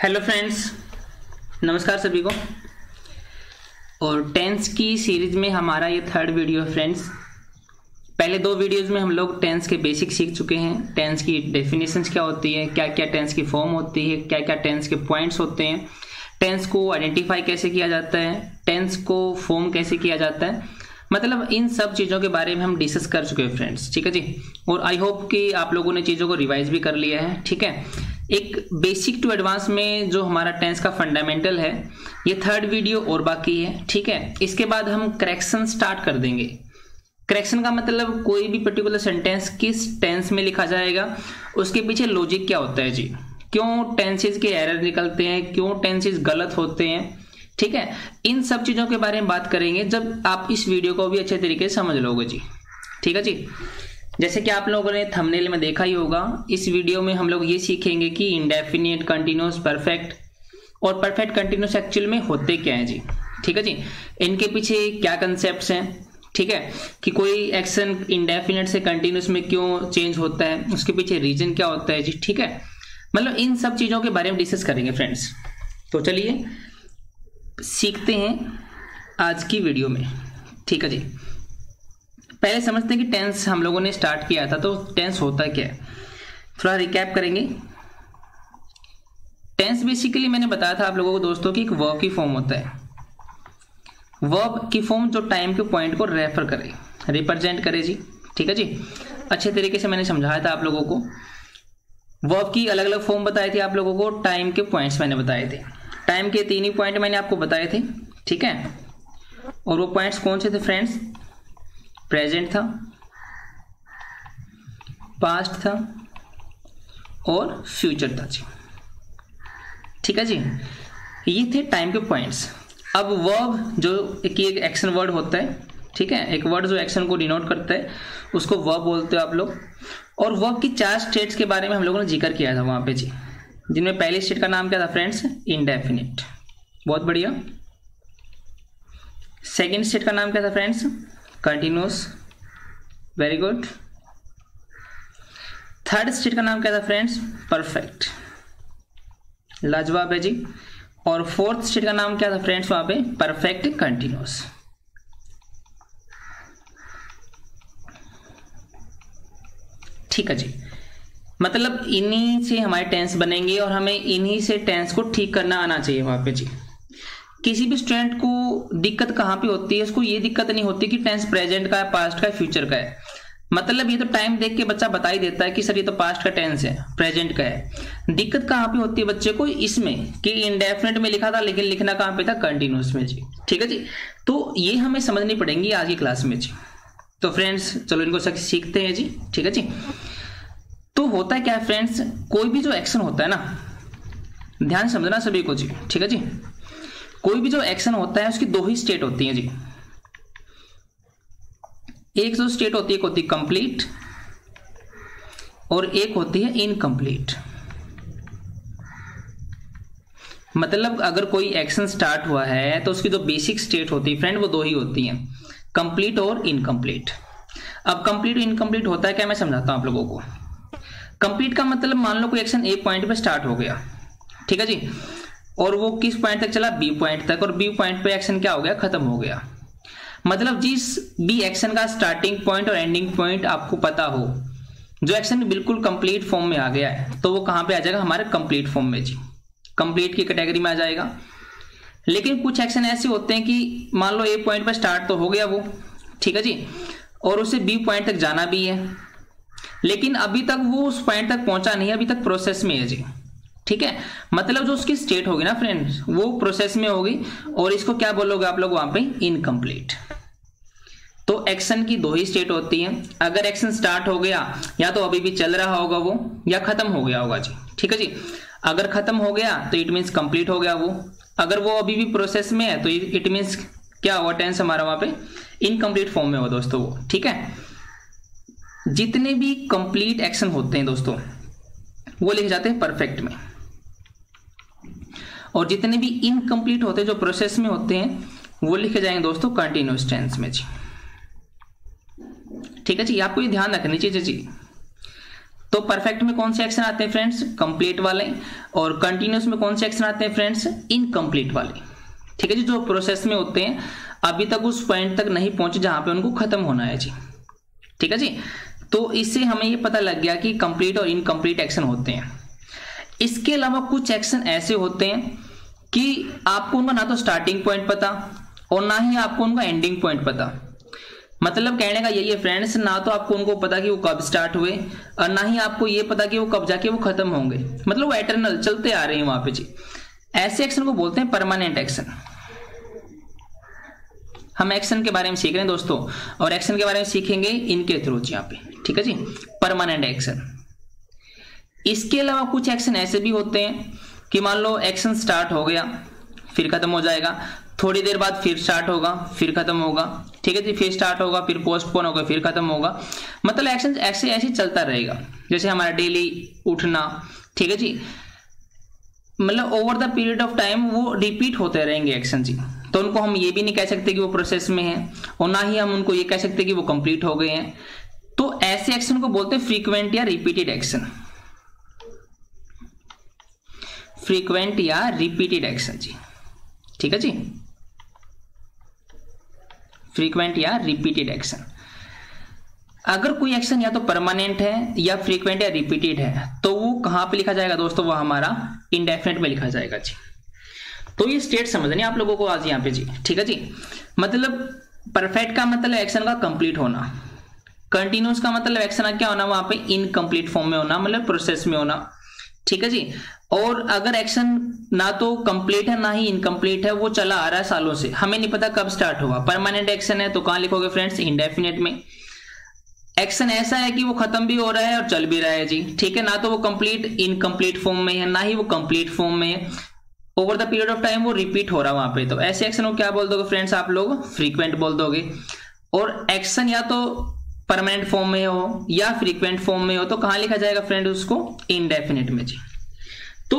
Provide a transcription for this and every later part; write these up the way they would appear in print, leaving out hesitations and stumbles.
Hello friends, नमस्कार सभी को। और टेंस की सीरीज में हमारा ये थर्ड वीडियो है फ्रेंड्स। पहले दो वीडियोस में हम लोग टेंस के बेसिक सीख चुके हैं। टेंस की डेफिनेशंस क्या होती है, क्या क्या टेंस की फॉर्म होती है, क्या क्या टेंस के पॉइंट्स होते हैं, टेंस को आइडेंटिफाई कैसे किया जाता है, टेंस को फॉर्म कैसे किया जाता है, मतलब इन सब चीज़ों के बारे में हम डिस्कस कर चुके हैं फ्रेंड्स। ठीक है जी। और आई होप कि आप लोगों ने चीज़ों को रिवाइज भी कर लिया है। ठीक है, एक बेसिक टू एडवांस में जो हमारा टेंस का फंडामेंटल है, ये थर्ड वीडियो और बाकी है। ठीक है, इसके बाद हम करेक्शन स्टार्ट कर देंगे। करेक्शन का मतलब कोई भी पर्टिकुलर सेंटेंस किस टेंस में लिखा जाएगा, उसके पीछे लॉजिक क्या होता है जी, क्यों टेंसेस के एरर निकलते हैं, क्यों टेंसेस गलत होते हैं। ठीक है, इन सब चीजों के बारे में बात करेंगे जब आप इस वीडियो को भी अच्छे तरीके से समझ लोगे जी। ठीक है जी। जैसे कि आप लोगों ने थंबनेल में देखा ही होगा, इस वीडियो में हम लोग ये सीखेंगे कि इंडेफिनिट, कंटिन्यूअस, परफेक्ट और परफेक्ट कंटिन्यूअस एक्चुअल में होते क्या है जी। ठीक है जी, इनके पीछे क्या कंसेप्ट्स हैं। ठीक है, कि कोई एक्शन इंडेफिनिट से कंटिन्यूअस में क्यों चेंज होता है, उसके पीछे रीजन क्या होता है जी। ठीक है, मतलब इन सब चीजों के बारे में डिस्कस करेंगे फ्रेंड्स। तो चलिए सीखते हैं आज की वीडियो में। ठीक है जी, पहले समझते हैं कि टेंस हम लोगों ने स्टार्ट किया था, तो टेंस होता क्या है, थोड़ा रिकैप करेंगे। टेंस बेसिकली मैंने बताया था आप लोगों को दोस्तों कि एक वर्ब की फॉर्म होता है। वर्ब की फॉर्म जो टाइम के पॉइंट को रेफर करे, रिप्रेजेंट करे जी। ठीक है जी, अच्छे तरीके से मैंने समझाया था आप लोगों को। वर्ब की अलग अलग फॉर्म बताई थी आप लोगों को, टाइम के पॉइंट्स मैंने बताए थे। टाइम के 3 ही पॉइंट मैंने आपको बताए थे। ठीक है, और वो पॉइंट्स कौन से थे फ्रेंड्स? प्रेजेंट था, पास्ट था और फ्यूचर था जी। ठीक है जी, ये थे टाइम के पॉइंट्स। अब वर्ब जो एक एक्शन वर्ड होता है, ठीक है, एक वर्ड जो एक्शन को डिनोट करता है उसको वर्ब बोलते हो आप लोग। और वर्ब की 4 स्टेट्स के बारे में हम लोगों ने जिक्र किया था वहां पे जी, जिनमें पहली स्टेट का नाम क्या था फ्रेंड्स? इंडेफिनिट। बहुत बढ़िया। सेकेंड स्टेट का नाम क्या था friends? Continuous. Very good. Third state का नाम क्या था फ्रेंड्स? परफेक्ट। लाजवाब है जी। और फोर्थ स्टेट का नाम क्या था फ्रेंड्स वहां पे? Perfect continuous. ठीक है जी, मतलब इन्हीं से हमारे टेंस बनेंगे और हमें इन्हीं से टेंस को ठीक करना आना चाहिए वहां पे जी। किसी भी स्टूडेंट को दिक्कत कहां पे होती है, उसको ये दिक्कत नहीं होती कि टेंस प्रेजेंट का है, पास्ट का है, फ्यूचर का है। मतलब ये तो टाइम देख के बच्चा बता ही देता है कि सर ये तो पास्ट का टेंस है, प्रेजेंट का है। दिक्कत कहां पे होती है बच्चे को? इसमें कि इंडेफिनिट में लिखा था लेकिन लिखना कहां पे था? कंटिन्यूअस में जी। ठीक है जी, तो ये हमें समझनी पड़ेंगी आज की क्लास में जी। तो फ्रेंड्स चलो इनको सीखते हैं जी। ठीक है जी, तो होता है क्या है फ्रेंड्स, कोई भी जो एक्शन होता है ना, ध्यान समझना सभी को जी। ठीक है जी, कोई भी जो एक्शन होता है उसकी 2 ही स्टेट होती हैं जी। एक जो स्टेट होती है, एक होती है कंप्लीट और एक होती है इनकम्प्लीट। मतलब अगर कोई एक्शन स्टार्ट हुआ है तो उसकी जो बेसिक स्टेट होती है फ्रेंड, वो 2 ही होती हैं, कंप्लीट और इनकम्प्लीट। अब कंप्लीट और इनकम्प्लीट होता है क्या, मैं समझाता हूं आप लोगों को। कंप्लीट का मतलब मान लो कोई एक्शन ए पॉइंट पे स्टार्ट हो गया, ठीक है जी, और वो किस पॉइंट तक चला? बी पॉइंट तक, और बी पॉइंट पे एक्शन क्या हो गया? खत्म हो गया। मतलब जिस बी एक्शन का स्टार्टिंग पॉइंट और एंडिंग पॉइंट आपको पता हो, जो एक्शन बिल्कुल कंप्लीट फॉर्म में आ गया है, तो वो कहां पे आ जाएगा? हमारे कंप्लीट फॉर्म में जी, कंप्लीट की कैटेगरी में आ जाएगा। लेकिन कुछ एक्शन ऐसे होते हैं कि मान लो ए पॉइंट पर स्टार्ट तो हो गया वो, ठीक है जी, और उसे बी पॉइंट तक जाना भी है, लेकिन अभी तक वो उस पॉइंट तक पहुंचा नहीं है, अभी तक प्रोसेस में है जी। ठीक है, मतलब जो उसकी स्टेट होगी ना फ्रेंड्स, वो प्रोसेस में होगी, और इसको क्या बोलोगे आप लोग वहां पे? इनकम्प्लीट। तो एक्शन की 2 ही स्टेट होती हैं। अगर एक्शन स्टार्ट हो गया, या तो अभी भी चल रहा होगा वो, या खत्म हो गया होगा जी। ठीक है जी, अगर खत्म हो गया तो इट मीन्स कंप्लीट हो गया वो। अगर वो अभी भी प्रोसेस में है तो इट मीन्स क्या हुआ? टेंस हमारा वहां पे इनकम्प्लीट फॉर्म में हो दोस्तों वो। ठीक है, जितने भी कंप्लीट एक्शन होते हैं दोस्तों वो लिखे जाते हैं परफेक्ट में, और जितने भी इनकम्प्लीट होते हैं जो प्रोसेस में होते हैं वो लिखे जाएंगे दोस्तों कंटिन्यूअस टेंस में जी। ठीक है जी, आपको ये ध्यान रखनी चाहिए जी। तो परफेक्ट में कौन से एक्शन आते हैं फ्रेंड्स, कंप्लीट वाले, और कंटिन्यूस में कौन से एक्शन आते हैं फ्रेंड्स, इनकम्प्लीट वाले। ठीक है जी, जो प्रोसेस में होते हैं अभी तक उस पॉइंट तक नहीं पहुंचे जहां पे उनको खत्म होना है जी। ठीक है जी, तो इससे हमें ये पता लग गया कि कंप्लीट और इनकम्प्लीट एक्शन होते हैं। इसके अलावा कुछ एक्शन ऐसे होते हैं कि आपको उनका ना तो स्टार्टिंग पॉइंट पता और ना ही आपको उनका एंडिंग पॉइंट पता। मतलब कहने का यही है फ्रेंड्स, ना तो आपको उनको पता कि वो कब स्टार्ट हुए और ना ही आपको ये पता कि वो कब जाके वो खत्म होंगे, मतलब वो एटर्नल चलते आ रहे हैं वहां पे जी। ऐसे एक्शन को बोलते हैं परमानेंट एक्शन। हम एक्शन के बारे में सीख रहे हैं दोस्तों, और एक्शन के बारे में सीखेंगे इनके थ्रू यहाँ पे। ठीक है जी, परमानेंट एक्शन। इसके अलावा कुछ एक्शन ऐसे भी होते हैं कि मान लो एक्शन स्टार्ट हो गया फिर खत्म हो जाएगा, थोड़ी देर बाद फिर स्टार्ट होगा फिर खत्म होगा। ठीक है जी, फिर स्टार्ट होगा फिर पोस्टपोन होगा फिर खत्म होगा, मतलब एक्शन ऐसे ऐसे चलता रहेगा। जैसे हमारा डेली उठना, ठीक है जी, मतलब over the period of time वो रिपीट होते रहेंगे एक्शन जी। तो उनको हम ये भी नहीं कह सकते कि वो प्रोसेस में है, और ना ही हम उनको ये कह सकते कि वो कंप्लीट हो गए हैं। तो ऐसे एक्शन को बोलते हैं फ्रीक्वेंट या रिपीटेड एक्शन। फ्रीक्वेंट या रिपीटेड एक्शन जी। ठीक है जी, फ्रीक्वेंट या रिपीटेड एक्शन। अगर कोई एक्शन या तो परमानेंट है या फ्रीक्वेंट या रिपीटेड है तो वो कहां पे लिखा जाएगा दोस्तों, वो हमारा इंडेफिनिट में लिखा जाएगा जी। तो ये स्टेट समझनी आप लोगों को आज यहाँ पे जी। ठीक है जी, मतलब परफेक्ट का मतलब एक्शन का कंप्लीट होना, कंटिन्यूस का मतलब एक्शन का क्या होना, वहां पे इनकम्प्लीट फॉर्म में होना, मतलब प्रोसेस में होना। ठीक है जी, और अगर एक्शन ना तो कंप्लीट है ना ही इनकम्प्लीट है, वो चला आ रहा है सालों से, हमें नहीं पता कब स्टार्ट हुआ। परमानेंट एक्शन है तो कहां लिखोगे फ्रेंड्स, इंडेफिनिट में। एक्शन ऐसा है कि वो खत्म भी हो रहा है और चल भी रहा है जी। ठीक है, ना तो वो कंप्लीट इनकम्प्लीट फॉर्म में है ना ही वो कंप्लीट फॉर्म में है, over the period of time वो रिपीट हो रहा है वहां पे। तो ऐसे एक्शन को क्या बोल दोगे फ्रेंड्स, आप लोग फ्रीक्वेंट बोल दोगे। और एक्शन या तो परमानेंट फॉर्म में हो या फ्रीक्वेंट फॉर्म में हो तो कहां लिखा जाएगा फ्रेंड, उसको इंडेफिनिट में जी। तो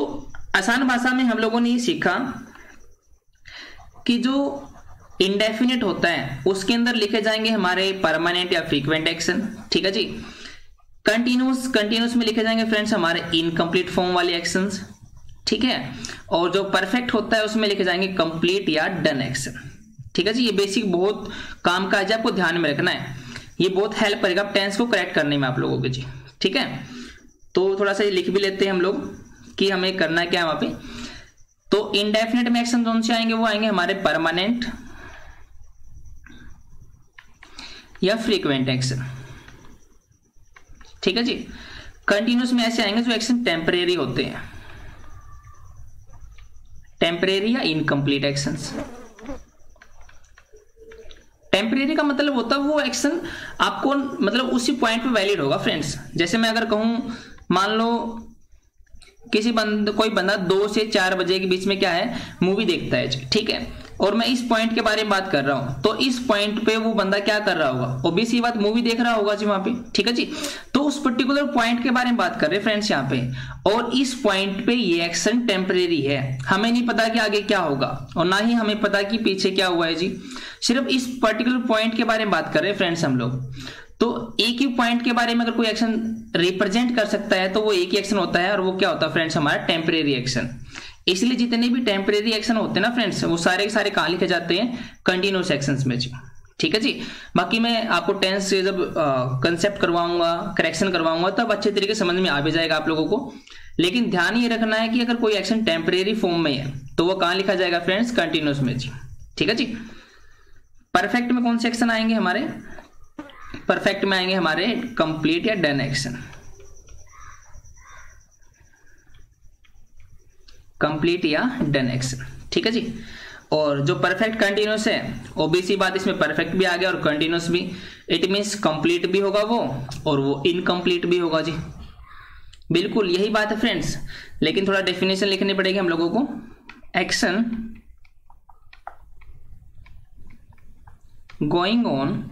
आसान भाषा में हम लोगों ने ये सीखा कि जो इंडेफिनिट होता है उसके अंदर लिखे जाएंगे हमारे परमानेंट या फ्रीक्वेंट एक्शन। ठीक है जी, कंटिन्यूस में लिखे जाएंगे फ्रेंड्स हमारे इनकम्प्लीट फॉर्म वाले एक्शंस। ठीक है, और जो परफेक्ट होता है उसमें लिखे जाएंगे कंप्लीट या डन एक्शन। ठीक है जी, ये बेसिक बहुत काम का है, आपको ध्यान में रखना है, ये बहुत हेल्प करेगा टेंस को करेक्ट करने में आप लोगों के जी। ठीक है, तो थोड़ा सा लिख भी लेते हैं हम लोग कि हमें करना क्या है वहां पे। तो इंडेफिनिट में एक्शन कौन से आएंगे, वो आएंगे हमारे परमानेंट या फ्रीक्वेंट एक्शन। ठीक है जी, कंटिन्यूस में ऐसे आएंगे जो एक्शन टेम्परेरी होते हैं, टेम्परेरी या इनकम्प्लीट एक्शंस। टेम्परेरी का मतलब होता है वो एक्शन आपको मतलब उसी पॉइंट पे वैलिड होगा फ्रेंड्स। जैसे मैं अगर कहूं, मान लो कोई बंदा 2 से 4 बजे के बीच में क्या है, मूवी देखता है। ठीक है, और मैं इस पॉइंट के बारे में बात कर रहा हूं, तो इस पॉइंट पे वो बंदा क्या कर रहा होगा, ऑब्वियस ये बात मूवी देख रहा होगा जी वहां पे। ठीक है जी, तो उस पर्टिकुलर पॉइंट के बारे में बात कर रहे हैं फ्रेंड्स यहाँ पे, और इस पॉइंट पे ये एक्शन टेम्परेरी है, हमें नहीं पता कि आगे क्या होगा और ना ही हमें पता कि पीछे क्या हुआ है जी। सिर्फ इस पर्टिकुलर पॉइंट के बारे में बात कर रहे हैं फ्रेंड्स हम लोग। तो एक ही पॉइंट के बारे में अगर कोई एक्शन रिप्रेजेंट कर सकता है तो वो एक ही एक्शन होता है, और वो क्या होता है फ्रेंड्स, हमारा टेम्परेरी एक्शन। इसलिए जितने भी टेम्परेरी एक्शन होते हैं ना फ्रेंड्स, वो सारे के सारे कहां लिखे जाते हैं, कंटिन्यूस एक्शंस में जी। ठीक है जी, बाकी मैं आपको टेंस से जब कंसेप्ट करवाऊंगा, करेक्शन करवाऊंगा, तब अच्छे तरीके से समझ में आ भी जाएगा आप लोगों को। लेकिन ध्यान ये रखना है कि अगर कोई एक्शन टेम्परेरी फॉर्म में है तो वो कहां लिखा जाएगा फ्रेंड्स, कंटिन्यूस में जी। ठीक है जी, परफेक्ट में कौन से एक्शन आएंगे हमारे, परफेक्ट में आएंगे हमारे कंप्लीट या डन एक्शन, कंप्लीट या डन एक्शन। ठीक है जी, और जो परफेक्ट कंटिन्यूस है, ओबीसी बात इसमें परफेक्ट भी आ गया और कंटिन्यूस भी, इट मींस कंप्लीट भी होगा वो और वो इनकम्प्लीट भी होगा जी। बिल्कुल यही बात है फ्रेंड्स, लेकिन थोड़ा डेफिनेशन लिखनी पड़ेगी हम लोगों को। Action going on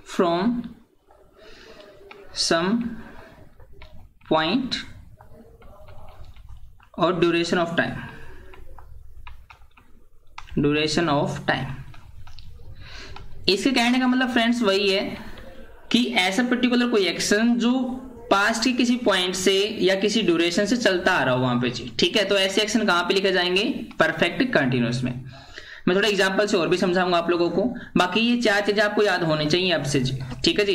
from some point और duration of time, duration of time। इसके कहने का मतलब फ्रेंड्स वही है कि ऐसा पर्टिकुलर कोई एक्शन जो पास्ट के किसी पॉइंट से या किसी ड्यूरेशन से चलता आ रहा हो वहां पे जी, ठीक है। तो ऐसे एक्शन कहां पे लिखे जाएंगे? परफेक्ट कंटिन्यूअस में। मैं थोड़ा एग्जांपल से और भी समझाऊंगा आप लोगों को। बाकी ये चार चीजें आपको याद होनी चाहिए आपसे जी, ठीक है जी।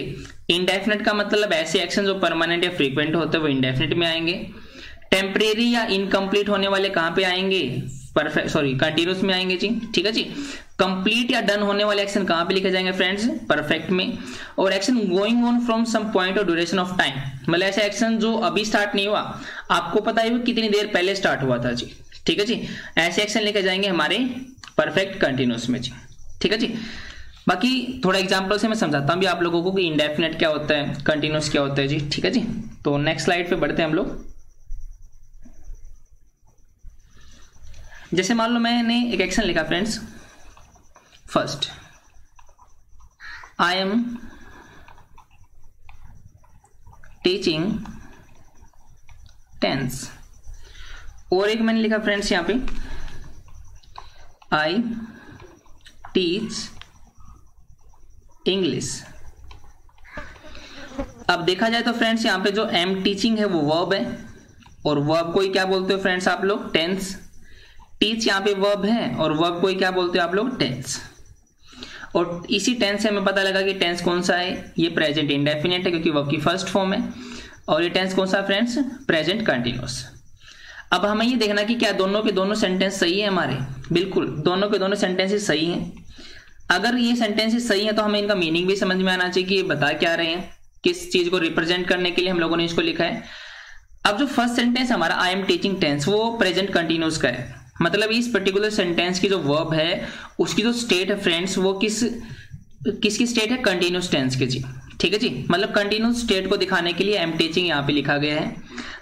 इंडेफिनिट का मतलब ऐसे एक्शन जो परमानेंट या फ्रीक्वेंट होते हैं वो इंडेफिनिट में आएंगे। टेम्परेरी या इनकम्प्लीट होने वाले कहां पे आएंगे? कंटिन्यूस में आएंगे जी, ठीक है जी। कंप्लीट या डन होने वाले एक्शन कहां पे लिखे जाएंगे फ्रेंड्स? परफेक्ट में। और action going on from some point और ड्यूरेशन ऑफ टाइम, मतलब ऐसा एक्शन जो अभी स्टार्ट नहीं हुआ, आपको पता है वो कितनी देर पहले स्टार्ट हुआ था जी, ठीक है जी। ऐसे एक्शन लेके जाएंगे हमारे परफेक्ट कंटिन्यूस में जी, ठीक है जी। बाकी थोड़ा एग्जांपल से मैं समझाता हूं भी आप लोगों को कि इंडेफिनिट क्या होता है, कंटिन्यूस क्या होता है जी, ठीक है जी। तो नेक्स्ट स्लाइड पे बढ़ते हैं हम लोग। जैसे मान लो मैंने एक एक्शन लिखा friends, first I am teaching tense, और एक मैंने लिखा फ्रेंड्स यहां पे आई टीच इंग्लिश। अब देखा जाए तो फ्रेंड्स यहां पे जो एम टीचिंग है वो वर्ब है, और वर्ब को ही क्या बोलते हो फ्रेंड्स आप लोग? टेंस। टीच यहाँ पे वर्ब है और वर्ब को ही क्या बोलते हो आप लोग? टेंस। और इसी टेंस से हमें पता लगा कि टेंस कौन सा है, ये प्रेजेंट इंडेफिनिट है क्योंकि वर्ब की फर्स्ट फॉर्म है। और ये टेंस कौन सा फ्रेंड्स? Present continuous. अब हमें ये देखना कि क्या दोनों के दोनों सेंटेंस सही है हमारे? बिल्कुल, दोनों के दोनों सेंटेंसेस सही हैं। अगर ये सेंटेंसेस सही है तो हमें इनका मीनिंग भी समझ में आना चाहिए कि ये बता क्या रहे हैं, किस चीज को रिप्रेजेंट करने के लिए हम लोगों ने इसको लिखा है। अब जो फर्स्ट सेंटेंस हमारा आई एम टीचिंग टेंस, वो प्रेजेंट कंटिन्यूस का है, मतलब इस पर्टिकुलर सेंटेंस की जो वर्ब है उसकी जो स्टेट है फ्रेंड्स वो किसकी स्टेट है? कंटिन्यूस टेंस की जी, ठीक है जी। मतलब कंटिन्यूस स्टेट को दिखाने के लिए एम टीचिंग यहाँ पे लिखा गया है।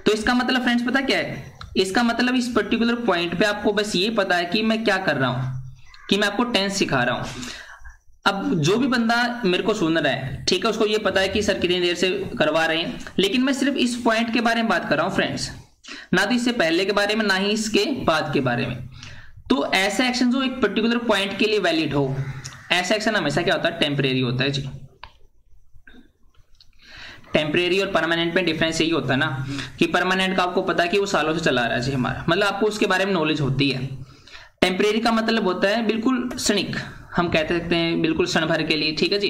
तो इसका मतलब फ्रेंड्स पता क्या है? इसका मतलब इस पर्टिकुलर पॉइंट पे आपको बस ये पता है कि मैं क्या कर रहा हूं, कि मैं आपको टेंस सिखा रहा हूं। अब जो भी बंदा मेरे को सुन रहा है, ठीक है, उसको ये पता है कि सर कितनी देर से करवा रहे हैं, लेकिन मैं सिर्फ इस पॉइंट के बारे में बात कर रहा हूं फ्रेंड्स, ना तो इससे पहले के बारे में ना ही इसके बाद के बारे में। तो ऐसा एक्शन जो एक पर्टिकुलर पॉइंट के लिए वैलिड हो, ऐसा एक्शन हमेशा क्या होता है? टेम्परेरी होता है जी। टेम्परेरी और परमानेंट में डिफरेंस यही होता है ना कि परमानेंट का आपको पता है कि वो सालों से चला रहा है जी हमारा, मतलब आपको उसके बारे में नॉलेज होती है। टेम्परेरी का मतलब होता है बिल्कुल क्षणिक, हम कहते सकते हैं बिल्कुल क्षण भर के लिए, ठीक है जी।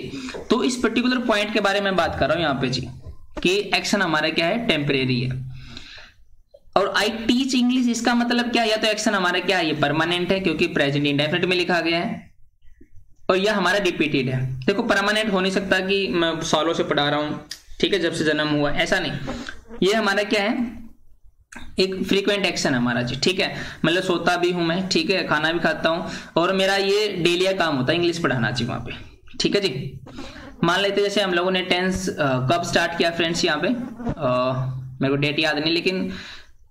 तो इस पर्टिकुलर पॉइंट के बारे में बात कर रहा हूं यहाँ पे जी कि एक्शन हमारा क्या है? टेम्परेरी है। और आई टीच इंग्लिश, इसका मतलब क्या है? या तो एक्शन हमारा क्या है? ये परमानेंट है क्योंकि प्रेजेंट इंडेफिनिट में लिखा गया है, और यह हमारा रिपीटेड है। देखो परमानेंट हो नहीं सकता कि मैं सालों से पढ़ा रहा हूं, ठीक है, जब से जन्म हुआ, ऐसा नहीं। ये हमारा क्या है? एक फ्रीक्वेंट एक्शन हमारा जी, ठीक है। मतलब सोता भी हूं मैं, ठीक है, खाना भी खाता हूं, और मेरा ये डेली का काम होता है इंग्लिश पढ़ाना जी वहां पे, ठीक है जी। मान लेते जैसे हम लोगों ने टेंस कब स्टार्ट किया फ्रेंड्स, यहाँ पे मेरे को डेट याद नहीं, लेकिन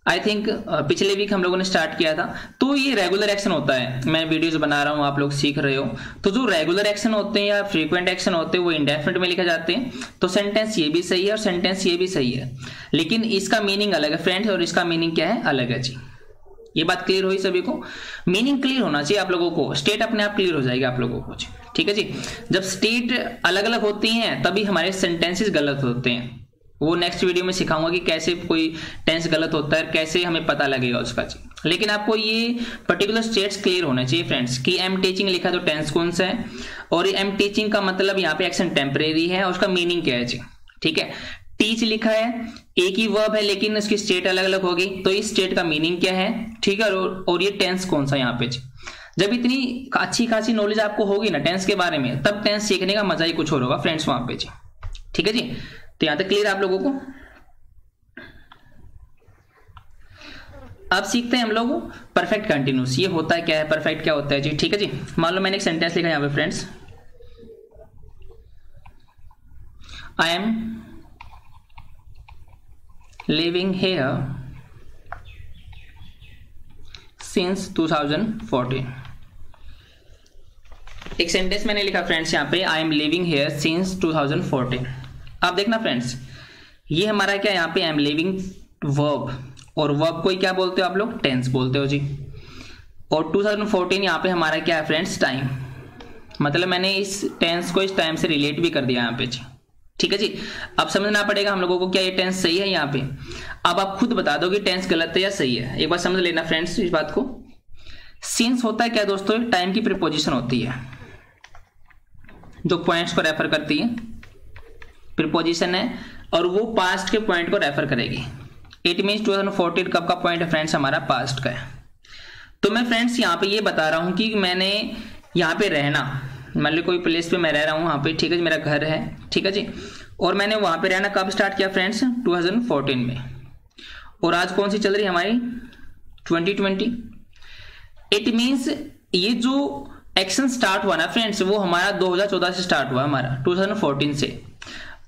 आई थिंक पिछले वीक हम लोगों ने स्टार्ट किया था। तो ये रेगुलर एक्शन होता है, मैं वीडियोस बना रहा हूँ, आप लोग सीख रहे हो। तो जो रेगुलर एक्शन होते हैं या फ्रीक्वेंट एक्शन होते हैं वो इंडेफिनिट में लिखे जाते हैं। तो सेंटेंस ये भी सही है और सेंटेंस ये भी सही है, लेकिन इसका मीनिंग अलग है फ्रेंड्स, और इसका मीनिंग क्या है? अलग है जी। ये बात क्लियर हुई सभी को? मीनिंग क्लियर होना चाहिए आप लोगों को, स्टेट अपने आप क्लियर हो जाएगी आप लोगों को, ठीक है जी। जब स्टेट अलग अलग होती हैं तभी हमारे सेंटेंसेस गलत होते हैं। वो नेक्स्ट वीडियो में सिखाऊंगा कि कैसे कोई टेंस गलत होता है, कैसे हमें पता लगेगा उसका जी। लेकिन आपको ये पर्टिकुलर स्टेट्स क्लियर होना चाहिए फ्रेंड्स कि एम टीचिंग लिखा तो टेंस कौन सा है, और एम टीचिंग का मतलब यहाँ पे एक्शन टेम्परेरी है और उसका मीनिंग क्या है जी, ठीक है। टीच लिखा है, एक ही वर्ब है लेकिन उसकी स्टेट अलग अलग होगी, तो इस स्टेट का मीनिंग क्या है, ठीक है। और ये टेंस कौन सा यहाँ पे जी। जब इतनी अच्छी खासी नॉलेज आपको होगी ना टेंस के बारे में, तब टेंस सीखने का मजा ही कुछ और होगा फ्रेंड्स वहां पे जी, ठीक है जी। तो यहां तक क्लियर आप लोगों को? अब सीखते हैं हम लोग परफेक्ट कंटिन्यूस, ये होता है क्या है, परफेक्ट क्या होता है जी, ठीक है जी। मान लो मैंने एक सेंटेंस लिखा यहां पे friends, I am living here since 2014। एक सेंटेंस मैंने लिखा फ्रेंड्स यहां पे, I am living here since 2014। अब देखना फ्रेंड्स, ये हमारा क्या यहाँ पे आई एम लिविंग वर्ब, और वर्ब को ही क्या बोलते हो आप लोग? टेंस बोलते हो जी। और 2014 यहाँ पे हमारा क्या है फ्रेंड्स? टाइम, मतलब मैंने इस टेंस को इस टाइम से रिलेट भी कर दिया यहाँ पे जी, ठीक है जी। अब समझना पड़ेगा हम लोगों को क्या ये टेंस सही है यहाँ पे। अब आप खुद बता दो कि टेंस गलत है या सही है। एक बार समझ लेना फ्रेंड्स इस बात को। सिंस होता है क्या दोस्तों, टाइम की प्रीपोजिशन होती है जो पॉइंट्स को रेफर करती है, प्रीपोजिशन है, और वो पास्ट के पॉइंट को रेफर करेगी। इट मीन्स 2014 कब का पॉइंट है फ्रेंड्स, हमारा पास्ट का है। तो मैं फ्रेंड्स यहाँ पे ये बता रहा हूँ कि मैंने यहाँ पे रहना, मान लो कोई प्लेस पे मैं रह रहा हूँ वहाँ पे, ठीक है जी, मेरा घर है, ठीक है जी, और मैंने वहाँ पे रहना कब स्टार्ट किया फ्रेंड्स, 2014 में, और आज कौन सी चल रही है हमारी 2020। इट मीन्स ये जो एक्शन स्टार्ट हुआ ना फ्रेंड्स, वो हमारा 2014 से स्टार्ट हुआ, हमारा 2014 से,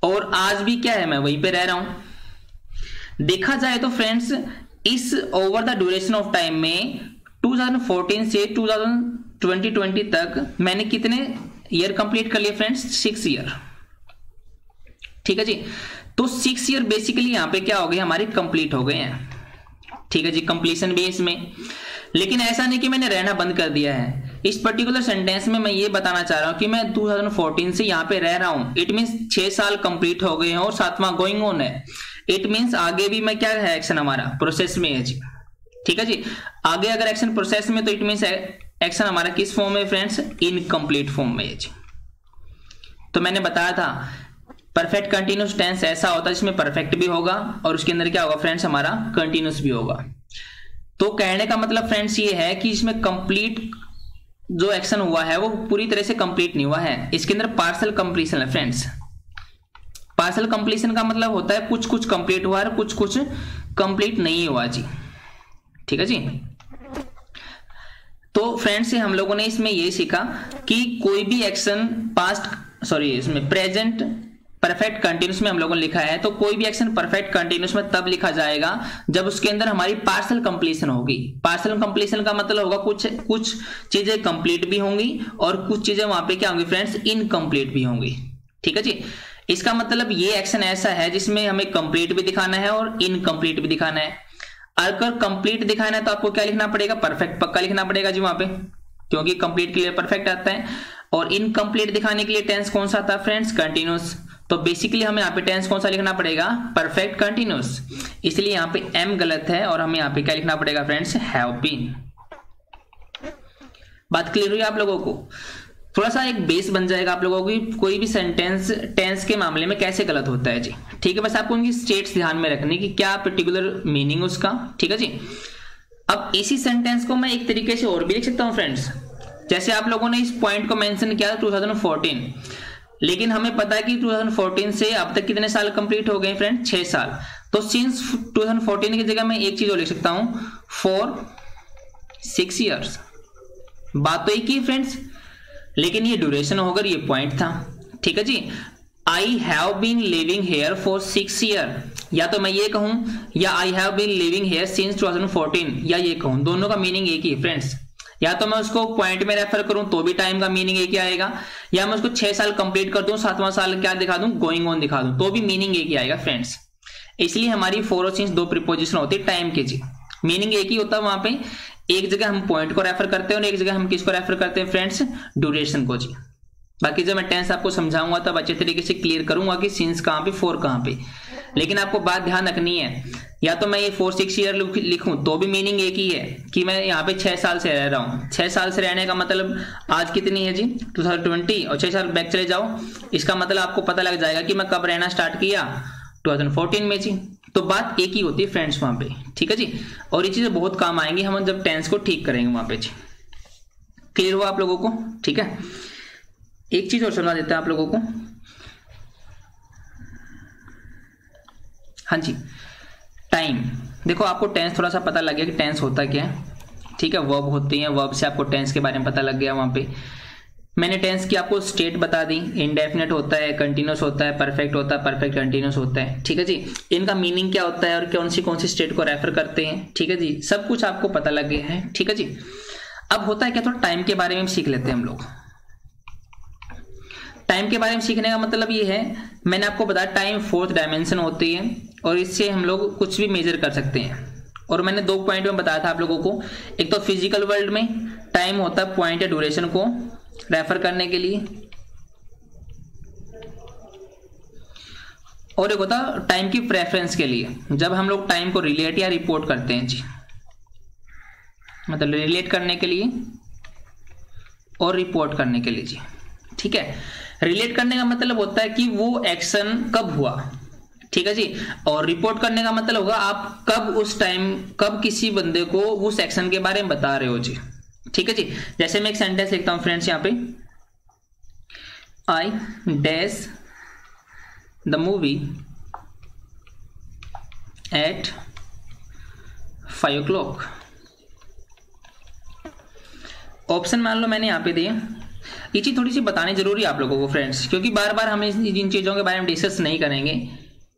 और आज भी क्या है, मैं वहीं पे रह रहा हूं। देखा जाए तो फ्रेंड्स इस over the duration of time में 2014 से 2020 तक मैंने कितने ईयर कंप्लीट कर लिए फ्रेंड्स, 6 ईयर, ठीक है जी। तो 6 ईयर बेसिकली यहां पे क्या हो गए, हमारे कंप्लीट हो गए हैं, ठीक है जी, कंप्लीशन भी है इसमें। लेकिन ऐसा नहीं कि मैंने रहना बंद कर दिया है। इस पर्टिकुलर सेंटेंस में मैं ये बताना चाह रहा हूं कि मैं 2014 से यहाँ पे रह रहा हूं। इट मीन्स 6 साल कंप्लीट हो गए हैं और 7वां गोइंग ऑन है। इट मीन्स आगे भी मैं क्या है, एक्शन हमारा प्रोसेस में है जी, ठीक है जी। आगे अगर एक्शन प्रोसेस में, तो इट मीन्स एक्शन हमारा किस फॉर्म में फ्रेंड्स, इनकम्प्लीट फॉर्म में है जी। तो मैंने बताया था परफेक्ट कंटिन्यूस टेंस ऐसा होता है जिसमें परफेक्ट भी होगा और उसके अंदर क्या होगा फ्रेंड्स, हमारा कंटिन्यूस भी होगा। तो कहने का मतलब फ्रेंड्स ये है कि इसमें कंप्लीट जो एक्शन हुआ है वो पूरी तरह से कंप्लीट नहीं हुआ है, इसके अंदर पार्शियल कंप्लीशन है फ्रेंड्स। पार्शियल कंप्लीशन का मतलब होता है कुछ कुछ कंप्लीट हुआ है, कुछ कुछ कंप्लीट नहीं हुआ जी, ठीक है जी। तो फ्रेंड्स हम लोगों ने इसमें ये सीखा कि कोई भी एक्शन इसमें प्रेजेंट परफेक्ट कंटिन्यूस में हम लोगों ने लिखा है, तो कोई भी एक्शन परफेक्ट कंटिन्यूस में तब लिखा जाएगा जब उसके अंदर हमारी पार्शियल कंप्लीशन होगी। पार्शियल कंप्लीशन का मतलब होगा कुछ चीजें कंप्लीट भी होंगी और कुछ चीजें वहां पे क्या होंगी फ्रेंड्स, इनकम्प्लीट भी होंगी, ठीक है जी। इसका मतलब ये एक्शन ऐसा है जिसमें हमें कंप्लीट भी दिखाना है और इनकम्प्लीट भी दिखाना है। अगर कंप्लीट दिखाना है तो आपको क्या लिखना पड़ेगा, परफेक्ट पक्का लिखना पड़ेगा जी वहां पे, क्योंकि कंप्लीट के लिए परफेक्ट आता है, और इनकम्प्लीट दिखाने के लिए टेंस कौन सा आता है फ्रेंड्स, कंटिन्यूस। तो बेसिकली हमें यहाँ पे टेंस कौन सा लिखना पड़ेगा, परफेक्ट कंटिन्यूस। इसलिए यहाँ पे एम गलत है और हमें यहाँ पे क्या लिखना पड़ेगा फ्रेंड्स, हैव बीन। बात क्लियर हुई आप लोगों को? थोड़ा सा एक बेस बन जाएगा आप लोगों की कोई भी सेंटेंस टेंस के मामले में कैसे गलत होता है जी, ठीक है। बस आपको उनकी स्टेट्स ध्यान में रखनी कि क्या पर्टिकुलर मीनिंग उसका, ठीक है जी। अब इसी सेंटेंस को मैं एक तरीके से और भी लिख सकता हूं फ्रेंड्स, जैसे आप लोगों ने इस पॉइंट को मेंशन किया 2014, लेकिन हमें पता है कि 2014 से अब तक कितने साल कंप्लीट हो गए फ्रेंड, 6 साल। तो सिंस 2014 की जगह मैं एक चीज और लिख सकता हूं, फॉर 6 ईयर्स। बात तो एक ही फ्रेंड्स, लेकिन ये ड्यूरेशन होकर ये पॉइंट था, ठीक है जी। I have been living here for 6 year, या तो मैं ये कहूं, या I have been living here since 2014, या ये कहूं, दोनों का मीनिंग एक ही फ्रेंड्स। या तो मैं उसको पॉइंट में रेफर करूं तो भी टाइम का मीनिंग एक ही आएगा, या मैं उसको 6 साल कंप्लीट कर दूं, 7वां साल क्या दिखा दूं, गोइंग ऑन दिखा दूं, तो भी मीनिंग एक ही आएगा फ्रेंड्स। इसलिए हमारी फॉर और सिंस दो प्रीपोजिशन होती है टाइम के जी, मीनिंग एक ही होता है वहां पे। एक जगह हम पॉइंट को रेफर करते हैं और एक जगह हम किसको रेफर करते हैं फ्रेंड्स, ड्यूरेशन को जी। बाकी जब मैं टेंस आपको समझाऊंगा तब अच्छे तरीके से क्लियर करूंगा कि सिंस कहां पे, फॉर कहां पे। लेकिन आपको बात ध्यान रखनी है, या तो मैं ये 4-6 ईयर लिखूं तो भी मीनिंग एक ही है कि मैं यहाँ पे 6 साल से रह रहा हूँ। 6 साल से रहने का मतलब आज कितनी है जी, 2020, और 6 साल बैक चले जाओ, इसका मतलब आपको पता लग जाएगा कि मैं कब रहना स्टार्ट किया, 2014 में जी। तो बात एक ही होती है फ्रेंड्स वहां पे, ठीक है जी। और ये चीजें बहुत काम आएंगी हम जब टेंस को ठीक करेंगे वहां पे जी। क्लियर हुआ आप लोगों को? ठीक है, एक चीज और समझा देते हैं आप लोगों को। हाँ जी, टाइम देखो, आपको टेंस थोड़ा सा पता लग गया कि टेंस होता क्या है, ठीक है। वर्ब होती है, वर्ब से आपको टेंस के बारे में पता लग गया। वहां पे मैंने टेंस की आपको स्टेट बता दी, इंडेफिनेट होता है, कंटिन्यूस होता है, परफेक्ट होता है, परफेक्ट कंटिन्यूस होता है, ठीक है जी। इनका मीनिंग क्या होता है और कौन सी स्टेट को रेफर करते हैं, ठीक है जी, सब कुछ आपको पता लग गया है, ठीक है जी। अब होता है क्या, थोड़ा टाइम के बारे में सीख लेते हैं हम लोग। टाइम के बारे में सीखने का मतलब ये है, मैंने आपको बताया टाइम 4th डायमेंशन होती है और इससे हम लोग कुछ भी मेजर कर सकते हैं। और मैंने 2 पॉइंट में बताया था आप लोगों को, एक तो फिजिकल वर्ल्ड में टाइम होता है पॉइंट या ड्यूरेशन को रेफर करने के लिए, और एक होता टाइम की प्रेफरेंस के लिए, जब हम लोग टाइम को रिलेट या रिपोर्ट करते हैं जी, मतलब रिलेट करने के लिए और रिपोर्ट करने के लिए जी। ठीक है, रिलेट करने का मतलब होता है कि वो एक्शन कब हुआ, ठीक है जी, और रिपोर्ट करने का मतलब होगा आप कब उस टाइम कब किसी बंदे को उस एक्शन के बारे में बता रहे हो जी। ठीक है जी, जैसे मैं एक सेंटेंस लिखता हूं फ्रेंड्स यहाँ पे, I dash the movie at 5 o'clock। Option मान लो मैंने यहाँ पे दिया। ये चीज थोड़ी सी बतानी जरूरी है आप लोगों को फ्रेंड्स, क्योंकि बार बार हम इन चीजों के बारे में डिस्कस नहीं करेंगे,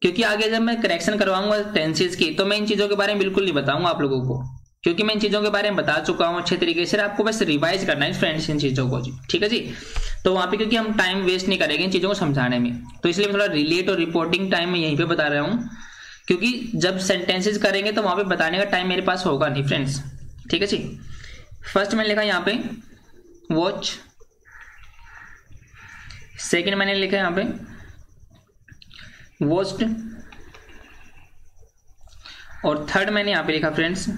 क्योंकि आगे जब मैं करेक्शन करवाऊंगा टेंसेस की तो मैं इन चीजों के बारे में बिल्कुल नहीं बताऊंगा आप लोगों को, क्योंकि मैं इन चीजों के बारे में बता चुका हूं अच्छे तरीके से। आपको बस रिवाइज करना है फ्रेंड्स इन चीजों को जी। ठीक है जी, तो वहां पे क्योंकि हम टाइम वेस्ट नहीं करेंगे इन चीजों को समझाने में, तो इसलिए मैं थोड़ा रिलेट और रिपोर्टिंग टाइम में यहीं पे बता रहा हूं, क्योंकि जब सेंटेंसेस करेंगे तो वहां पे बताने का टाइम मेरे पास होगा नहीं फ्रेंड्स। ठीक है जी, फर्स्ट मैंने लिखा यहाँ पे वॉच, सेकेंड मैंने लिखा यहाँ पे वॉच्ड, और थर्ड मैंने यहां पे लिखा फ्रेंड्स,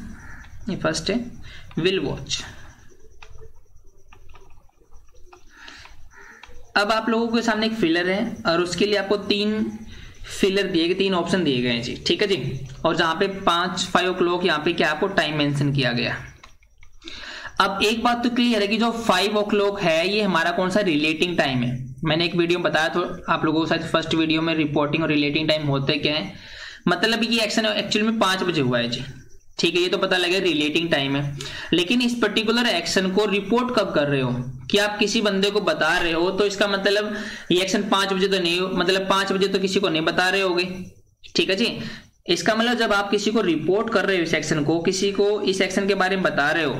ये फर्स्ट है विल वॉच। अब आप लोगों के सामने एक फिलर है और उसके लिए आपको 3 फिलर दिए गए, 3 ऑप्शन दिए गए हैं जी। ठीक है जी, और जहां पे 5 o'clock यहाँ पे क्या आपको टाइम मेंशन किया गया। अब एक बात तो क्लियर है कि जो 5 o'clock है ये हमारा कौन सा रिलेटिंग टाइम है। मैंने एक वीडियो में बताया तो आप लोगों को शायद फर्स्ट वीडियो में रिपोर्टिंग और रिलेटिंग टाइम होते क्या है, मतलब ये एक्शन एक्चुअली में 5 बजे हुआ है जी। ठीक है, ये तो पता लगे रिलेटिंग टाइम है, लेकिन इस पर्टिकुलर एक्शन को रिपोर्ट कब कर रहे हो कि आप किसी बंदे को बता रहे हो, तो इसका मतलब ये एक्शन 5 बजे तो नहीं, मतलब 5 बजे तो किसी को नहीं बता रहे होगे। ठीक है जी, इसका मतलब जब आप किसी को रिपोर्ट कर रहे हो इस एक्शन को, किसी को इस एक्शन के बारे में बता रहे हो,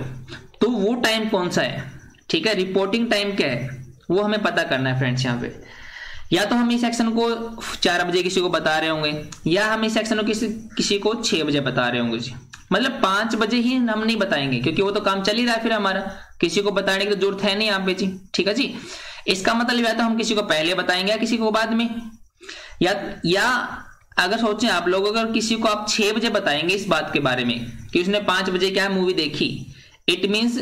तो वो टाइम कौन सा है। ठीक है, रिपोर्टिंग टाइम क्या है वो हमें पता करना है फ्रेंड्स। यहाँ पे या तो हम इस एक्शन को 4 बजे किसी को बता रहे होंगे, या हम इस एक्शन को किसी को 6 बजे बता रहे होंगे जी। मतलब 5 बजे ही हम नहीं बताएंगे, क्योंकि वो तो काम चल ही रहा है, फिर हमारा किसी को बताने की तो जरूरत है नहीं यहाँ पे जी। ठीक है जी, इसका मतलब या तो हम किसी को पहले बताएंगे या किसी को बाद में, या अगर सोचें आप लोग, अगर किसी को आप 6 बजे बताएंगे इस बात के बारे में कि उसने 5 बजे क्या मूवी देखी, इट मीन्स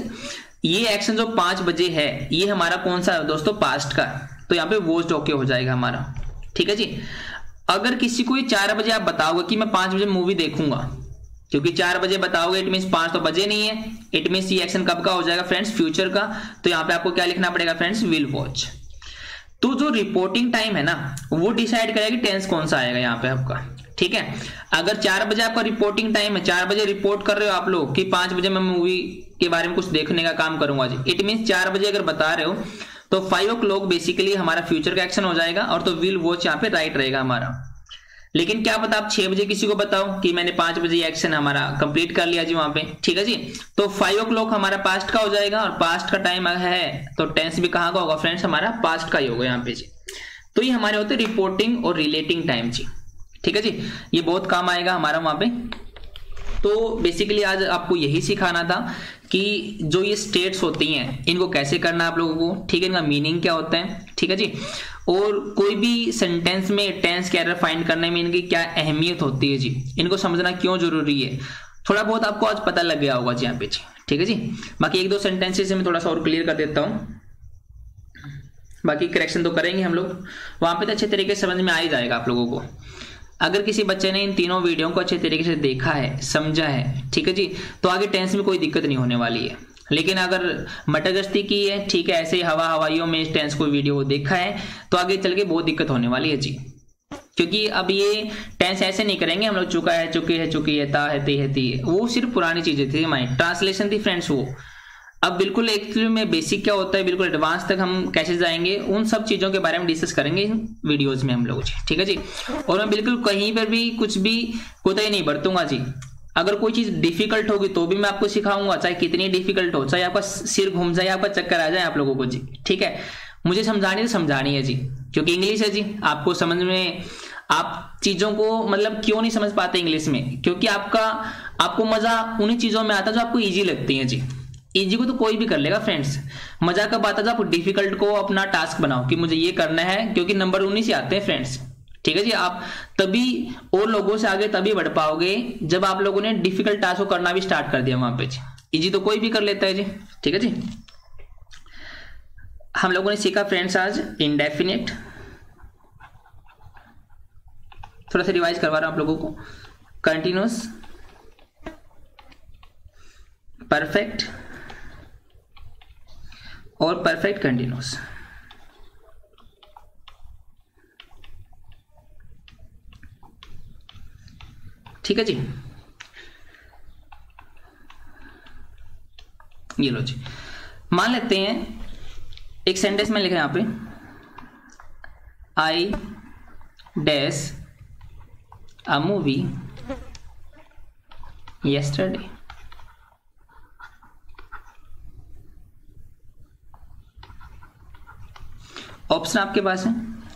ये एक्शन जो 5 बजे है ये हमारा कौन सा है दोस्तों, पास्ट का, तो यहाँ पे वॉच्ड ओके हो जाएगा हमारा। ठीक है जी, अगर किसी को 4 बजे आप बताओगे कि मैं 5 बजे मूवी देखूंगा, क्योंकि 4 बजे बताओगे इट मीन्स 5 तो बजे नहीं है, इट मीन्स ये एक्शन कब का हो जाएगा फ्रेंड्स, फ्यूचर का। तो यहाँ पे आपको क्या लिखना पड़ेगा फ्रेंड्स, विल वॉच। तो जो रिपोर्टिंग टाइम है ना वो डिसाइड करेगा कि टेंस कौन सा आएगा यहाँ पे आपका। ठीक है, अगर 4 बजे आपका रिपोर्टिंग टाइम है, 4 बजे रिपोर्ट कर रहे हो आप लोग कि 5 बजे मैं मूवी के बारे में कुछ देखने का काम करूंगा जी, इट मीन्स 4 बजे अगर बता रहे हो तो 5 o'clock बेसिकली हमारा फ्यूचर का एक्शन हो जाएगा, और तो विल वॉच यहाँ पे राइट रहेगा हमारा। लेकिन क्या पता आप 6 बजे किसी को बताओ कि मैंने 5 बजे एक्शन हमारा कंप्लीट कर लिया जी वहां पे। ठीक है जी, तो 5 o'clock हमारा पास्ट का हो जाएगा, और पास्ट का टाइम है तो टेंस भी कहाँ का होगा फ्रेंड्स, हमारा पास्ट का ही होगा यहाँ पे जी। तो ये हमारे होते रिपोर्टिंग और रिलेटिंग टाइम जी। ठीक है जी, ये बहुत काम आएगा हमारा वहां पे। तो बेसिकली आज आपको यही सिखाना था कि जो ये स्टेट्स होती हैं इनको कैसे करना है आप लोगों को। ठीक है, इनका मीनिंग क्या होता है। ठीक है जी, और कोई भी सेंटेंस में टेंस कैरेक्टर फाइंड करने में इनकी क्या अहमियत होती है जी, इनको समझना क्यों जरूरी है, थोड़ा बहुत आपको आज पता लग गया होगा जी यहाँ पे जी। ठीक है जी, बाकी 1-2 सेंटेंसेस में थोड़ा सा और क्लियर कर देता हूँ, बाकी करेक्शन तो करेंगे हम लोग वहां पे, तो अच्छे तरीके से समझ में आ ही जाएगा आप लोगों को। अगर किसी बच्चे ने इन तीनों वीडियो को अच्छे तरीके से देखा है, समझा है, ठीक है जी, तो आगे टेंस में कोई दिक्कत नहीं होने वाली है। लेकिन अगर मटगस्ती की है, ठीक है, ऐसे हवाइयों में इस टेंस को वीडियो को देखा है, तो आगे चल के बहुत दिक्कत होने वाली है जी। क्योंकि अब ये टेंस ऐसे नहीं करेंगे हम लोग, चुका है, चुकी है, ता है, ती है, ती है, वो सिर्फ पुरानी चीजें थी हमारी, ट्रांसलेशन थी फ्रेंड्स वो। अब बिल्कुल एक्चुअली में बेसिक क्या होता है, बिल्कुल एडवांस तक हम कैसे जाएंगे, उन सब चीजों के बारे में डिस्कस करेंगे इन वीडियोस में हम लोग जी। ठीक है जी, और मैं बिल्कुल कहीं पर भी कुछ भी कोताही नहीं बरतूंगा जी। अगर कोई चीज डिफिकल्ट होगी तो भी मैं आपको सिखाऊंगा, चाहे कितनी डिफिकल्ट हो, चाहे आपका सिर घूम जाए, आपका चक्कर आ जाए आप लोगों को जी। ठीक है, मुझे समझानी तो समझानी है जी, क्योंकि इंग्लिश है जी, आपको समझ में, आप चीजों को मतलब क्यों नहीं समझ पाते इंग्लिश में, क्योंकि आपको मजा उन्हीं चीजों में आता है जो आपको ईजी लगती है जी। इजी को तो कोई भी कर लेगा फ्रेंड्स, मजा कब आता है जब आप डिफिकल्ट को अपना टास्क बनाओ कि मुझे ये करना है, क्योंकि नंबर 19 से आते हैं फ्रेंड्स। ठीक है जी। आप तभी और लोगों से आगे तभी बढ़ पाओगे जब आप लोगों ने डिफिकल्ट टास्क को करना भी स्टार्ट कर दिया वहां पे जी। इजी तो कोई भी कर लेता है जी, ठीक है जी। हम लोगों ने सीखा फ्रेंड्स आज इंडेफिनिट, थोड़ा सा रिवाइज करवा रहा हूं आप लोगों को, कंटिन्यूअस, परफेक्ट और परफेक्ट कंटिन्यूअस। ठीक है जी। ये लो जी, मान लेते हैं एक सेंटेंस में लिखा है यहां पे, I dash a movie yesterday। Option आपके पास है,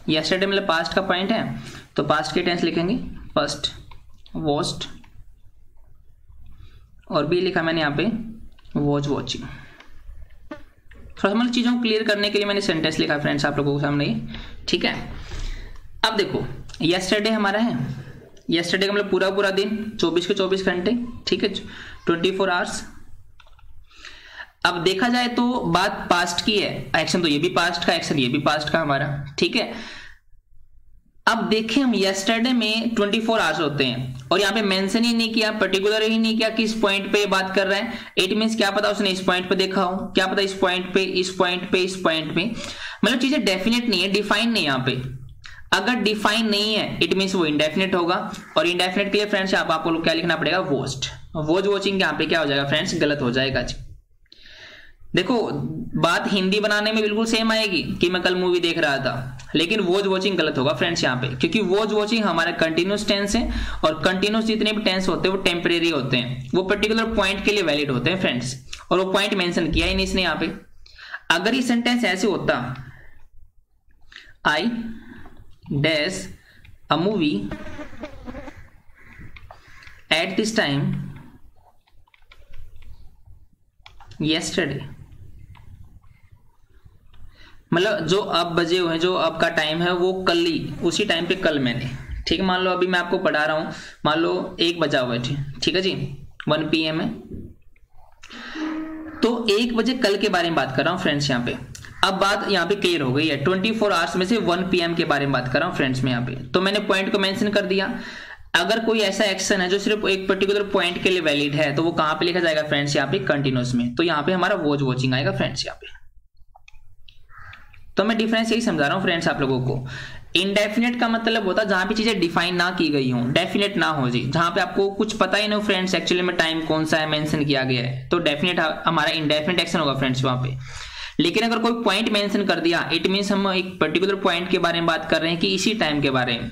yesterday मतलब पास्ट का पॉइंट है तो पास्ट के टेंस लिखेंगे फर्स्ट, वॉस्ट, और बी लिखा मैंने यहाँ पे वॉच वॉचिंग। थोड़ा सा मतलब चीजों को क्लियर करने के लिए मैंने सेंटेंस लिखा फ्रेंड्स आप लोगों के सामने, ठीक है। अब देखो yesterday हमारा है, yesterday का मतलब पूरा पूरा दिन, 24 के 24 घंटे, ठीक है, 24 आवर्स। अब देखा जाए तो बात पास्ट की है, एक्शन तो ये भी पास्ट का, एक्शन ये भी पास्ट का हमारा, ठीक है। अब देखें हम yesterday में 24 आवर्स होते हैं और यहाँ पे मेंशन ही नहीं किया, पर्टिकुलर ही नहीं किया किस पॉइंट पे बात कर रहा है। इट मींस क्या पता उसने इस पॉइंट पे देखा हो, क्या पता इस पॉइंट पे, इस पॉइंट पे, इस पॉइंट पे, मतलब चीजें डेफिनेट नहीं है, डिफाइन नहीं है यहाँ पे। अगर डिफाइन नहीं है इट मींस वो इंडेफिनेट होगा, और इंडेफिनेट के लिए फ्रेंड्स यहाँ आपको क्या लिखना पड़ेगा, वॉच्ड। वॉच वॉचिंग यहाँ पे क्या हो जाएगा फ्रेंड्स, गलत हो जाएगा जी। देखो बात हिंदी बनाने में बिल्कुल सेम आएगी कि मैं कल मूवी देख रहा था, लेकिन वॉच वॉचिंग गलत होगा फ्रेंड्स यहाँ पे, क्योंकि वॉच वॉचिंग हमारा कंटिन्यूस टेंस है और कंटिन्यूस जितने भी टेंस होते हैं वो टेम्परेरी होते हैं, वो पर्टिकुलर पॉइंट के लिए वैलिड होते हैं फ्रेंड्स, और वो पॉइंट मेंशन किया ही नहीं इसने यहाँ पे। अगर ये सेंटेंस ऐसे होता, I dash a movie at this time yesterday, मतलब जो अब बजे हुए हैं, जो अब का टाइम है वो कल ही, उसी टाइम पे कल मैंने, ठीक है। मान लो अभी मैं आपको पढ़ा रहा हूं, मान लो 1 बजा हुआ है, ठीक है जी, 1 PM है, तो 1 बजे कल के बारे में बात कर रहा हूं फ्रेंड्स यहाँ पे। अब बात यहाँ पे क्लियर हो गई है, 24 आवर्स में से 1 PM के बारे में बात कर रहा हूं फ्रेंड्स में यहाँ पे, तो मैंने पॉइंट को मेंशन कर दिया। अगर कोई ऐसा एक्शन है जो सिर्फ एक पर्टिकुलर पॉइंट के लिए वैलिड है तो वो कहां पे लिखा जाएगा फ्रेंड्स, यहाँ पे कंटिन्यूअस में, तो यहाँ पे हमारा वॉच वॉचिंग आएगा फ्रेंड्स यहाँ पे। तो मैं डिफरेंस यही समझा रहा हूँ फ्रेंड्स आप लोगों को। इनडेफिनेट का मतलब होता है जहां पे चीजें डिफाइन ना की गई हों, डेफिनेट ना हो जी, जहां पे आपको कुछ पता ही नहीं हो फ्रेंड्स एक्चुअली में टाइम कौन सा है मेंशन किया गया है, तो डेफिनेट हमारा इनडेफिनेट एक्शन होगा फ्रेंड्स वहां पे। लेकिन अगर कोई पॉइंट मेंशन कर दिया इट मींस हम एक पर्टिकुलर पॉइंट के बारे में बात कर रहे हैं कि इसी टाइम के बारे में,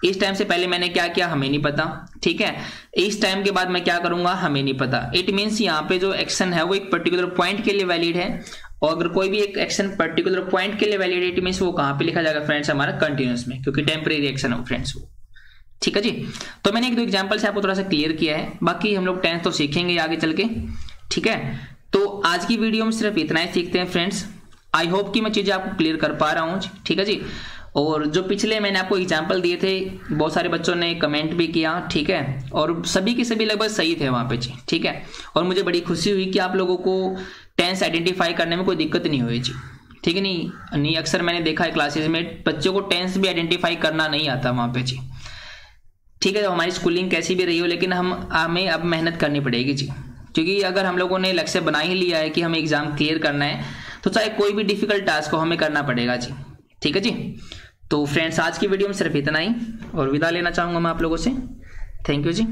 इस टाइम से पहले मैंने क्या किया हमें नहीं पता, ठीक है, इस टाइम के बाद मैं क्या करूंगा हमें नहीं पता। इट मींस यहाँ पे जो एक्शन है वो एक पर्टिकुलर पॉइंट के लिए वैलिड है, और अगर कोई भी एक एक्शन पर्टिकुलर पॉइंट के लिए वैलिड है इट मींस वो कहां पे लिखा जाएगा फ्रेंड्स, हमारा कंटिन्यूअस में, क्योंकि टेम्परेरी एक्शन है फ्रेंड्स वो, ठीक है जी। तो मैंने 1-2 एग्जाम्पल से आपको थोड़ा सा क्लियर किया है, बाकी हम लोग टेंस तो सीखेंगे आगे चल के, ठीक है। तो आज की वीडियो में सिर्फ इतना ही सीखते हैं फ्रेंड्स। आई होप कि मैं चीजें आपको क्लियर कर पा रहा हूँ, ठीक है जी। और जो पिछले मैंने आपको एग्जाम्पल दिए थे बहुत सारे बच्चों ने कमेंट भी किया, ठीक है, और सभी के सभी लगभग सही थे वहां पे जी, ठीक है। और मुझे बड़ी खुशी हुई कि आप लोगों को टेंस आइडेंटिफाई करने में कोई दिक्कत नहीं हुई जी, ठीक है। नहीं अक्सर मैंने देखा है क्लासेस में बच्चों को टेंस भी आइडेंटिफाई करना नहीं आता वहां पे जी, ठीक है। हमारी स्कूलिंग कैसी भी रही हो लेकिन हमें अब मेहनत करनी पड़ेगी जी, क्योंकि अगर हम लोगों ने लक्ष्य बना ही लिया है कि हमें एग्जाम क्लियर करना है तो चाहे कोई भी डिफिकल्ट टास्क हो हमें करना पड़ेगा जी, ठीक है जी। तो फ्रेंड्स आज की वीडियो में सिर्फ इतना ही, और विदा लेना चाहूंगा मैं आप लोगों से। Thank you ji.